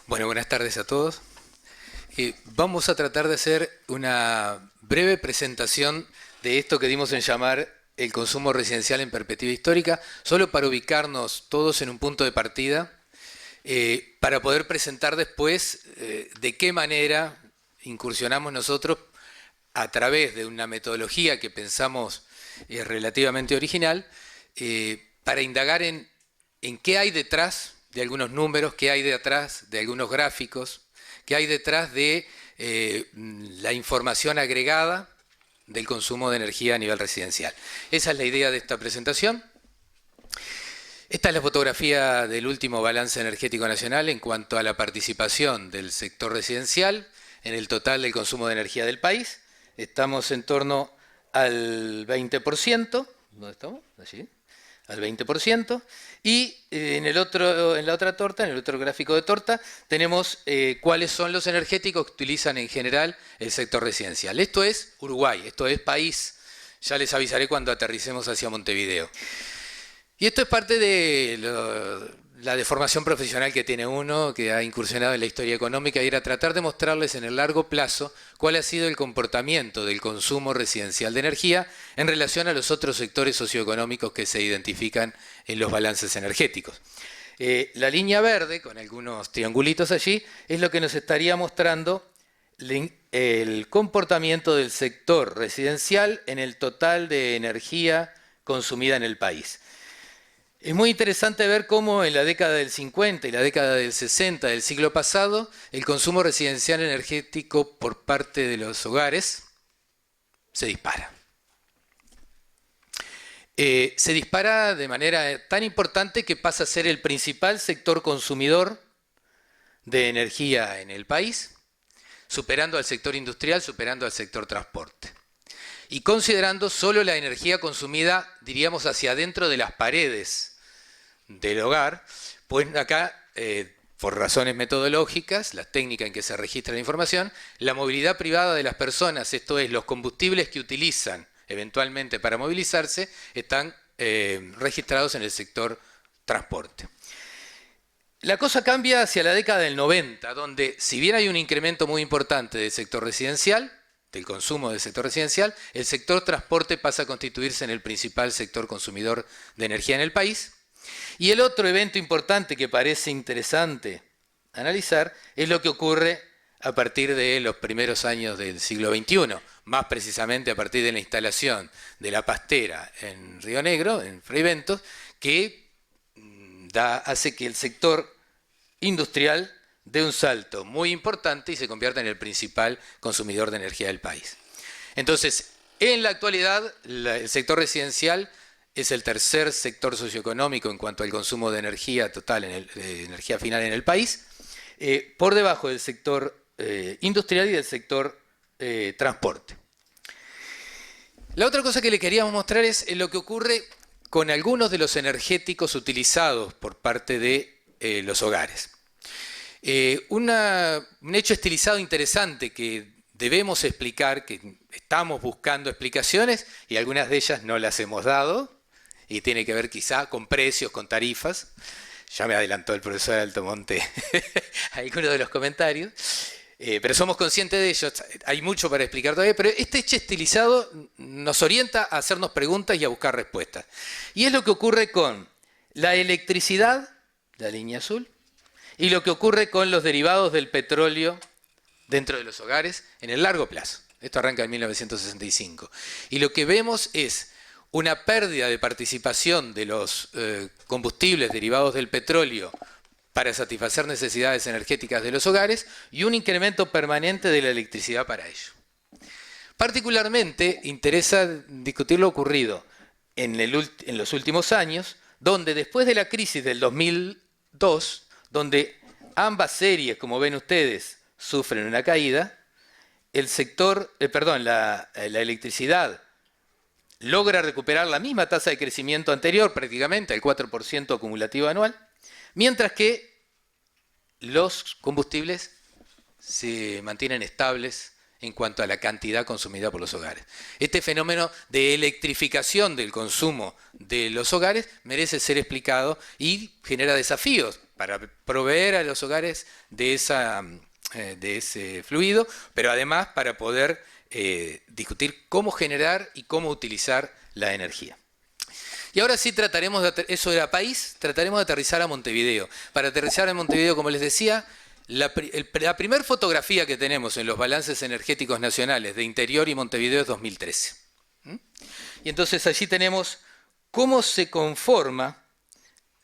Bueno, buenas tardes a todos. Vamos a tratar de hacer una breve presentación de esto que dimos en llamar el consumo residencial en perspectiva histórica, solo para ubicarnos todos en un punto de partida, para poder presentar después de qué manera incursionamos nosotros a través de una metodología que pensamos relativamente original, para indagar en qué hay detrás de algunos números, qué hay detrás de algunos gráficos, qué hay detrás de la información agregada del consumo de energía a nivel residencial. Esa es la idea de esta presentación. Esta es la fotografía del último balance energético nacional en cuanto a la participación del sector residencial en el total del consumo de energía del país. Estamos en torno al 20%. ¿Dónde estamos? Allí. Al 20%, y en la otra torta, en el otro gráfico de torta, tenemos cuáles son los energéticos que utilizan en general el sector residencial. Esto es Uruguay, esto es país, ya les avisaré cuando aterricemos hacia Montevideo. Y esto es parte de la deformación profesional que tiene uno, que ha incursionado en la historia económica, y era tratar de mostrarles en el largo plazo cuál ha sido el comportamiento del consumo residencial de energía en relación a los otros sectores socioeconómicos que se identifican en los balances energéticos. La línea verde, con algunos triangulitos allí, es lo que nos estaría mostrando el comportamiento del sector residencial en el total de energía consumida en el país. Es muy interesante ver cómo en la década del 50 y la década del 60 del siglo pasado, el consumo residencial energético por parte de los hogares se dispara. Se dispara de manera tan importante que pasa a ser el principal sector consumidor de energía en el país, superando al sector industrial, superando al sector transporte. Y considerando solo la energía consumida, diríamos, hacia adentro de las paredes del hogar, pues acá, por razones metodológicas, la técnica en que se registra la información, la movilidad privada de las personas, esto es, los combustibles que utilizan eventualmente para movilizarse, están registrados en el sector transporte. La cosa cambia hacia la década del 90, donde si bien hay un incremento muy importante del sector residencial, del consumo del sector residencial, el sector transporte pasa a constituirse en el principal sector consumidor de energía en el país. Y el otro evento importante que parece interesante analizar es lo que ocurre a partir de los primeros años del siglo XXI, más precisamente a partir de la instalación de la pastera en Río Negro, en Frei-Bentos, que hace que el sector industrial dé un salto muy importante y se convierta en el principal consumidor de energía del país. Entonces, en la actualidad, el sector residencial es el tercer sector socioeconómico en cuanto al consumo de energía total, de energía final en el país, por debajo del sector industrial y del sector transporte. La otra cosa que le queríamos mostrar es lo que ocurre con algunos de los energéticos utilizados por parte de los hogares. Un hecho estilizado interesante que debemos explicar, que estamos buscando explicaciones y algunas de ellas no las hemos dado, y tiene que ver quizá con precios, con tarifas. Ya me adelantó el profesor Altomonte algunos de los comentarios, pero somos conscientes de ello, hay mucho para explicar todavía, pero este hecho estilizado nos orienta a hacernos preguntas y a buscar respuestas. Y es lo que ocurre con la electricidad, la línea azul, y lo que ocurre con los derivados del petróleo dentro de los hogares en el largo plazo. Esto arranca en 1965. Y lo que vemos es una pérdida de participación de los combustibles derivados del petróleo para satisfacer necesidades energéticas de los hogares y un incremento permanente de la electricidad para ello. Particularmente interesa discutir lo ocurrido en los últimos años, donde después de la crisis del 2002, donde ambas series, como ven ustedes, sufren una caída, la electricidad logra recuperar la misma tasa de crecimiento anterior, prácticamente el 4% acumulativo anual, mientras que los combustibles se mantienen estables en cuanto a la cantidad consumida por los hogares. Este fenómeno de electrificación del consumo de los hogares merece ser explicado y genera desafíos para proveer a los hogares de ese fluido, pero además para poder discutir cómo generar y cómo utilizar la energía. Y ahora sí trataremos eso era país, trataremos de aterrizar a Montevideo. Para aterrizar a Montevideo, como les decía, la primera fotografía que tenemos en los balances energéticos nacionales de Interior y Montevideo es 2013. Y entonces allí tenemos cómo se conforma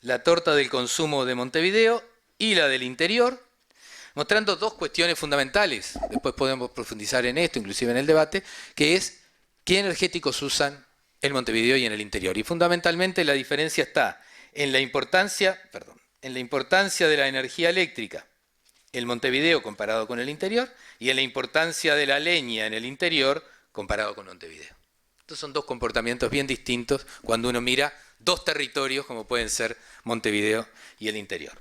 la torta del consumo de Montevideo y la del Interior, mostrando dos cuestiones fundamentales. Después podemos profundizar en esto, inclusive en el debate, que es qué energéticos usan en Montevideo y en el Interior. Y fundamentalmente la diferencia está en la importancia de la energía eléctrica en Montevideo comparado con el Interior y en la importancia de la leña en el Interior comparado con Montevideo. Estos son dos comportamientos bien distintos cuando uno mira dos territorios como pueden ser Montevideo y el Interior.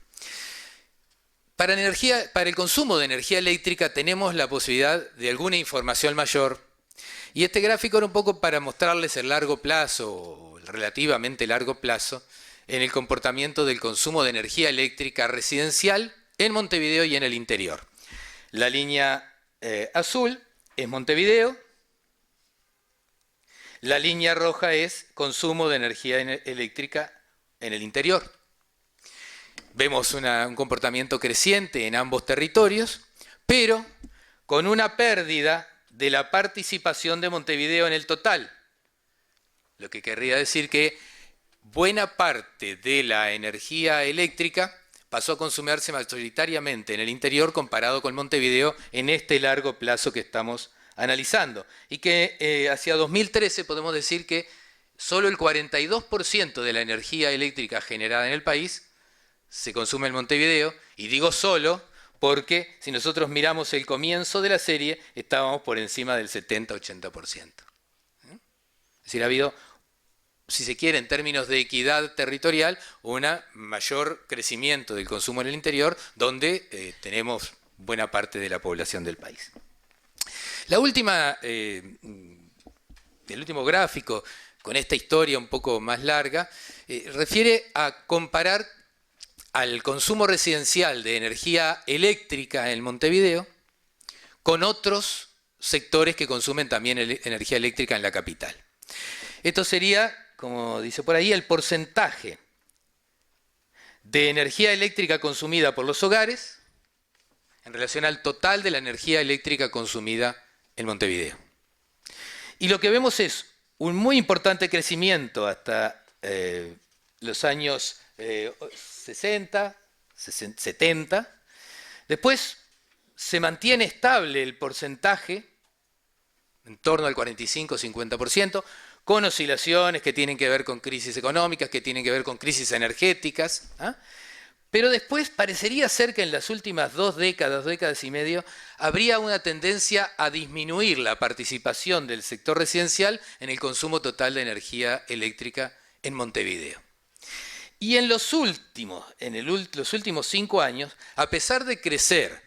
Para el consumo de energía eléctrica tenemos la posibilidad de alguna información mayor. Y este gráfico era un poco para mostrarles el largo plazo, o el relativamente largo plazo, en el comportamiento del consumo de energía eléctrica residencial en Montevideo y en el Interior. La línea azul es Montevideo, la línea roja es consumo de energía eléctrica en el Interior. Vemos un comportamiento creciente en ambos territorios, pero con una pérdida de la participación de Montevideo en el total. Lo que querría decir que buena parte de la energía eléctrica pasó a consumirse mayoritariamente en el Interior comparado con Montevideo en este largo plazo que estamos analizando. Y que hacia 2013 podemos decir que solo el 42% de la energía eléctrica generada en el país se consume en Montevideo, y digo solo porque si nosotros miramos el comienzo de la serie, estábamos por encima del 70-80%. Es decir, ha habido, si se quiere, en términos de equidad territorial, un mayor crecimiento del consumo en el Interior, donde tenemos buena parte de la población del país. El último gráfico, con esta historia un poco más larga, refiere a comparar al consumo residencial de energía eléctrica en Montevideo con otros sectores que consumen también energía eléctrica en la capital. Esto sería, como dice por ahí, el porcentaje de energía eléctrica consumida por los hogares en relación al total de la energía eléctrica consumida en Montevideo. Y lo que vemos es un muy importante crecimiento hasta los años 60, 70. Después se mantiene estable el porcentaje, en torno al 45-50%, con oscilaciones que tienen que ver con crisis económicas, que tienen que ver con crisis energéticas. Pero después parecería ser que en las últimas 2 décadas y medio, habría una tendencia a disminuir la participación del sector residencial en el consumo total de energía eléctrica en Montevideo. Y en los últimos 5 años, a pesar de crecer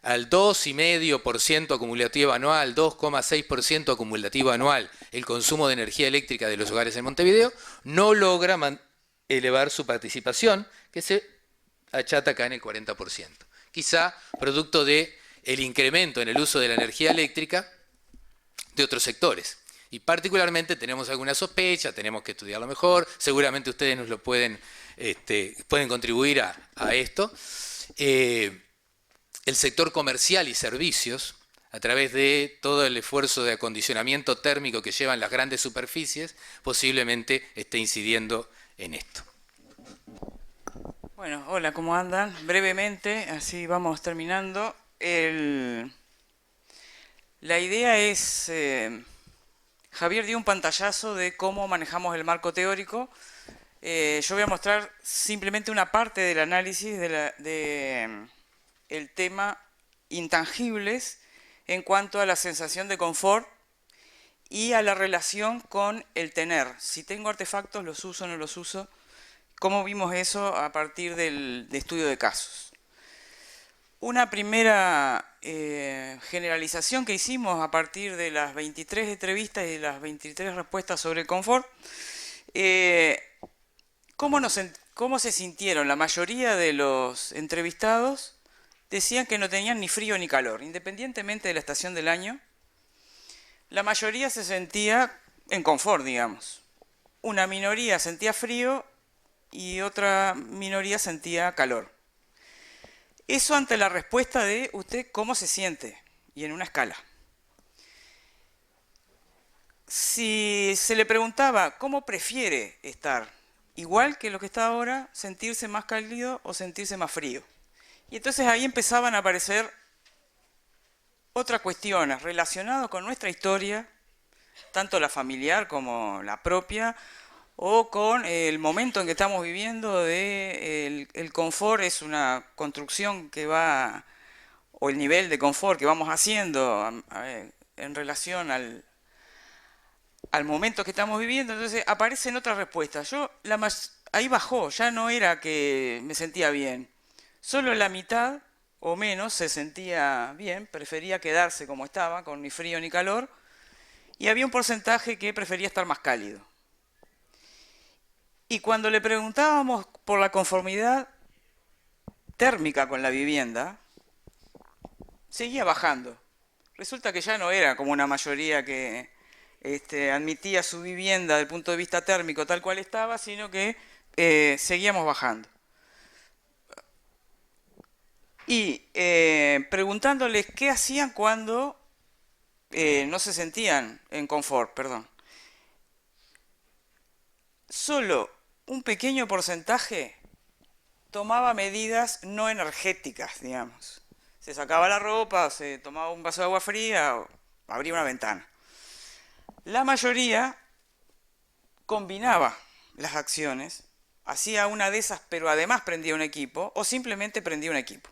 al 2,5% acumulativo anual, 2,6% acumulativo anual el consumo de energía eléctrica de los hogares en Montevideo, no logra elevar su participación, que se achata acá en el 40%. Quizá producto del incremento en el uso de la energía eléctrica de otros sectores. Y particularmente tenemos alguna sospecha, tenemos que estudiarlo mejor, seguramente ustedes nos lo pueden contribuir a esto. El sector comercial y servicios, a través de todo el esfuerzo de acondicionamiento térmico que llevan las grandes superficies, posiblemente esté incidiendo en esto. Bueno, hola, ¿cómo andan? Brevemente, así vamos terminando. La idea es... Javier dio un pantallazo de cómo manejamos el marco teórico. Yo voy a mostrar simplemente una parte del análisis del tema intangibles en cuanto a la sensación de confort y a la relación con el tener. Si tengo artefactos, los uso o no los uso. ¿Cómo vimos eso a partir del estudio de casos? Una primera generalización que hicimos a partir de las 23 entrevistas y de las 23 respuestas sobre el confort. ¿Cómo nos ¿Cómo se sintieron? La mayoría de los entrevistados decían que no tenían ni frío ni calor, independientemente de la estación del año. La mayoría se sentía en confort, digamos. Una minoría sentía frío y otra minoría sentía calor. Eso ante la respuesta de usted cómo se siente y en una escala. Si se le preguntaba cómo prefiere estar, igual que lo que está ahora, sentirse más cálido o sentirse más frío. Y entonces ahí empezaban a aparecer otras cuestiones relacionadas con nuestra historia, tanto la familiar como la propia, o con el momento en que estamos viviendo de el confort es una construcción que va, o el nivel de confort que vamos haciendo en relación al momento que estamos viviendo. Entonces aparecen otras respuestas. Ahí bajó, ya no era que me sentía bien. Solo la mitad o menos se sentía bien, prefería quedarse como estaba, con ni frío ni calor, y había un porcentaje que prefería estar más cálido. Y cuando le preguntábamos por la conformidad térmica con la vivienda, seguía bajando. Resulta que ya no era como una mayoría que admitía su vivienda desde el punto de vista térmico tal cual estaba, sino que seguíamos bajando. Y preguntándoles qué hacían cuando no se sentían en confort, perdón. Solo un pequeño porcentaje tomaba medidas no energéticas, digamos. Se sacaba la ropa, se tomaba un vaso de agua fría o abría una ventana. La mayoría combinaba las acciones, hacía una de esas, pero además prendía un equipo, o simplemente prendía un equipo.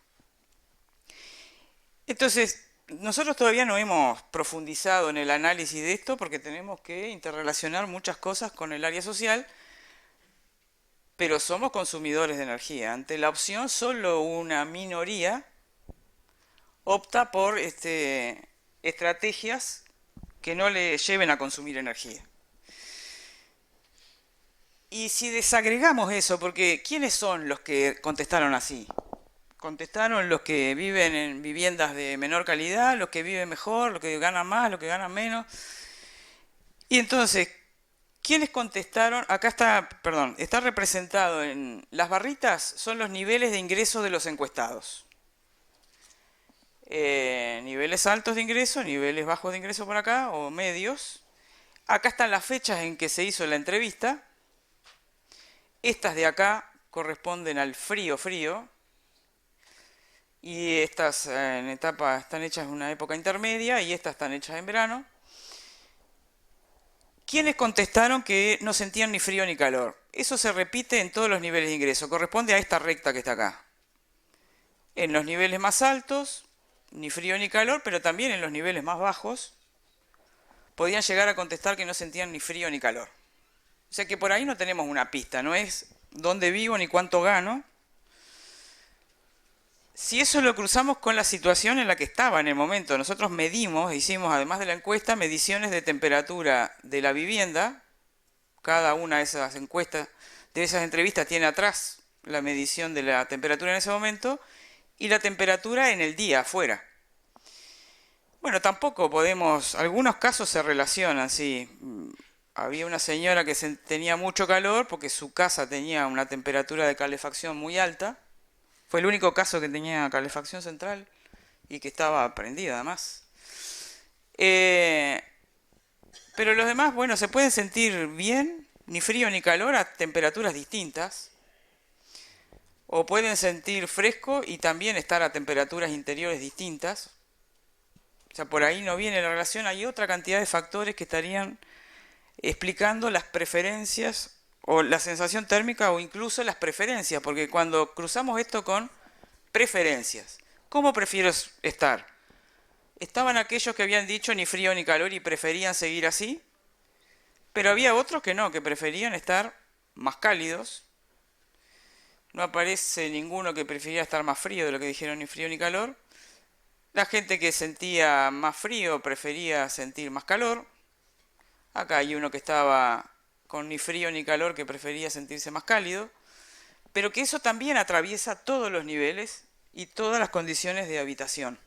Entonces, nosotros todavía no hemos profundizado en el análisis de esto porque tenemos que interrelacionar muchas cosas con el área social, pero somos consumidores de energía. Ante la opción, solo una minoría opta por estrategias que no le lleven a consumir energía. Y si desagregamos eso, porque ¿quiénes son los que contestaron así? Contestaron los que viven en viviendas de menor calidad, los que viven mejor, los que ganan más, los que ganan menos. Y entonces, ¿quiénes contestaron? Acá está, perdón, está representado en las barritas, son los niveles de ingreso de los encuestados. Niveles altos de ingreso, niveles bajos de ingreso por acá, o medios. Acá están las fechas en que se hizo la entrevista. Estas de acá corresponden al frío frío. Y estas en etapa están hechas en una época intermedia y estas están hechas en verano. ¿Quiénes contestaron que no sentían ni frío ni calor? Eso se repite en todos los niveles de ingreso, corresponde a esta recta que está acá. En los niveles más altos, ni frío ni calor, pero también en los niveles más bajos, podían llegar a contestar que no sentían ni frío ni calor. O sea que por ahí no tenemos una pista, no es dónde vivo ni cuánto gano. Si eso lo cruzamos con la situación en la que estaba en el momento, nosotros medimos, hicimos además de la encuesta, mediciones de temperatura de la vivienda. Cada una de esas encuestas, de esas entrevistas tiene atrás la medición de la temperatura en ese momento y la temperatura en el día afuera. Bueno, tampoco podemos, algunos casos se relacionan, sí. Había una señora que tenía mucho calor porque su casa tenía una temperatura de calefacción muy alta. Fue el único caso que tenía calefacción central y que estaba prendida además. Pero los demás, bueno, se pueden sentir bien, ni frío ni calor, a temperaturas distintas. O pueden sentir fresco y también estar a temperaturas interiores distintas. O sea, por ahí no viene la relación. Hay otra cantidad de factores que estarían explicando las preferencias o la sensación térmica o incluso las preferencias, porque cuando cruzamos esto con preferencias, ¿cómo prefiero estar? Estaban aquellos que habían dicho ni frío ni calor y preferían seguir así, pero había otros que no, que preferían estar más cálidos. No aparece ninguno que prefería estar más frío de lo que dijeron ni frío ni calor. La gente que sentía más frío prefería sentir más calor. Acá hay uno que estaba con ni frío ni calor que prefería sentirse más cálido. pero que eso también atraviesa todos los niveles y todas las condiciones de habitación.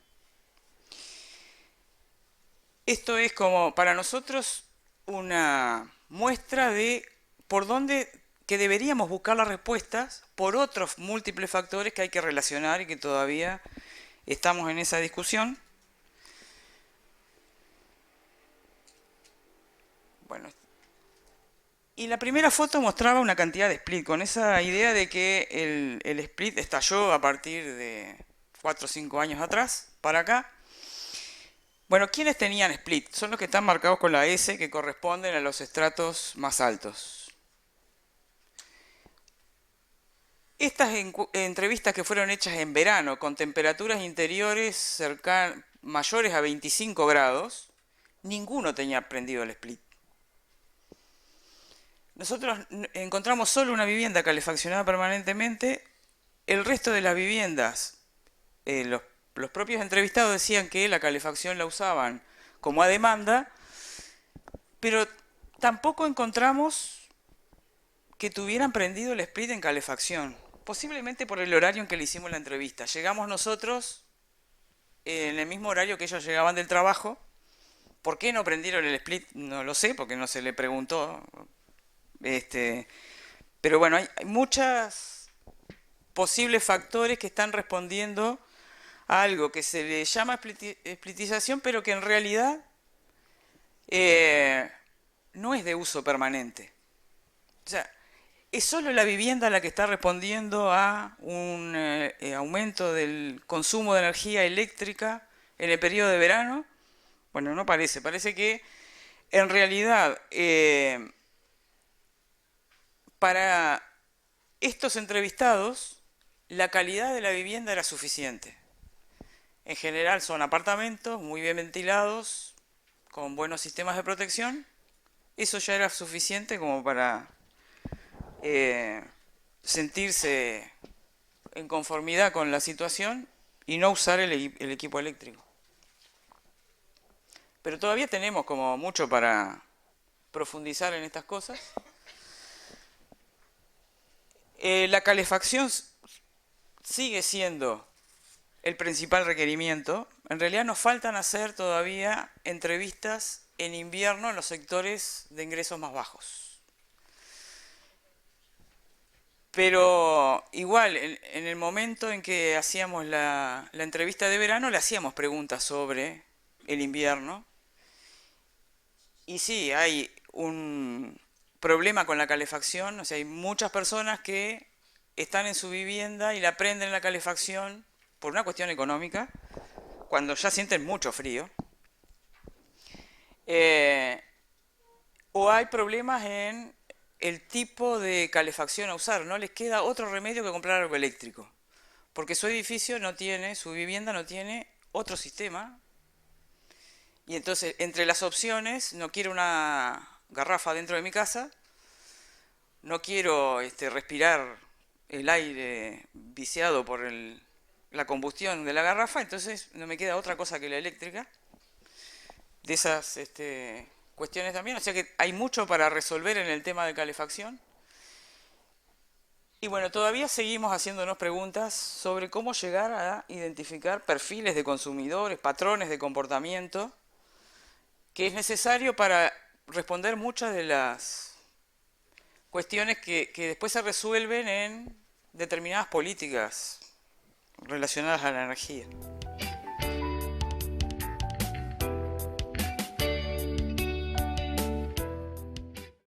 Esto es como para nosotros una muestra de por dónde que deberíamos buscar las respuestas por otros múltiples factores que hay que relacionar y que todavía estamos en esa discusión. Bueno, y la primera foto mostraba una cantidad de split, con esa idea de que el split estalló a partir de 4 o 5 años atrás, para acá. Bueno, ¿quiénes tenían split? Son los que están marcados con la S, que corresponden a los estratos más altos. Estas entrevistas que fueron hechas en verano, con temperaturas interiores mayores a 25 grados, ninguno tenía prendido el split. Nosotros encontramos solo una vivienda calefaccionada permanentemente. El resto de las viviendas, los propios entrevistados decían que la calefacción la usaban como a demanda, pero tampoco encontramos que tuvieran prendido el split en calefacción. Posiblemente por el horario en que le hicimos la entrevista. Llegamos nosotros en el mismo horario que ellos llegaban del trabajo. ¿Por qué no prendieron el split? No lo sé, porque no se le preguntó. Pero bueno, hay muchos posibles factores que están respondiendo a algo que se le llama splitización, pero que en realidad no es de uso permanente. O sea, es solo la vivienda la que está respondiendo a un aumento del consumo de energía eléctrica en el periodo de verano. Bueno, no parece, parece que en realidad para estos entrevistados la calidad de la vivienda era suficiente. En general son apartamentos muy bien ventilados, con buenos sistemas de protección. Eso ya era suficiente como para sentirse en conformidad con la situación y no usar el equipo eléctrico. Pero todavía tenemos como mucho para profundizar en estas cosas. La calefacción sigue siendo el principal requerimiento. En realidad nos faltan hacer todavía entrevistas en invierno en los sectores de ingresos más bajos. Pero igual, en el momento en que hacíamos la entrevista de verano, le hacíamos preguntas sobre el invierno. Y sí, hay un problema con la calefacción. O sea, hay muchas personas que están en su vivienda y la prenden la calefacción por una cuestión económica, cuando ya sienten mucho frío. O hay problemas en el tipo de calefacción a usar. No les queda otro remedio que comprar algo eléctrico, porque su edificio no tiene, su vivienda no tiene otro sistema. Y entonces, entre las opciones, no quiero una garrafa dentro de mi casa, no quiero respirar el aire viciado por la combustión de la garrafa, entonces no me queda otra cosa que la eléctrica. De esas cuestiones también, o sea que hay mucho para resolver en el tema de calefacción. Y bueno, todavía seguimos haciéndonos preguntas sobre cómo llegar a identificar perfiles de consumidores, patrones de comportamiento, que es necesario para responder muchas de las cuestiones que después se resuelven en determinadas políticas relacionadas a la energía.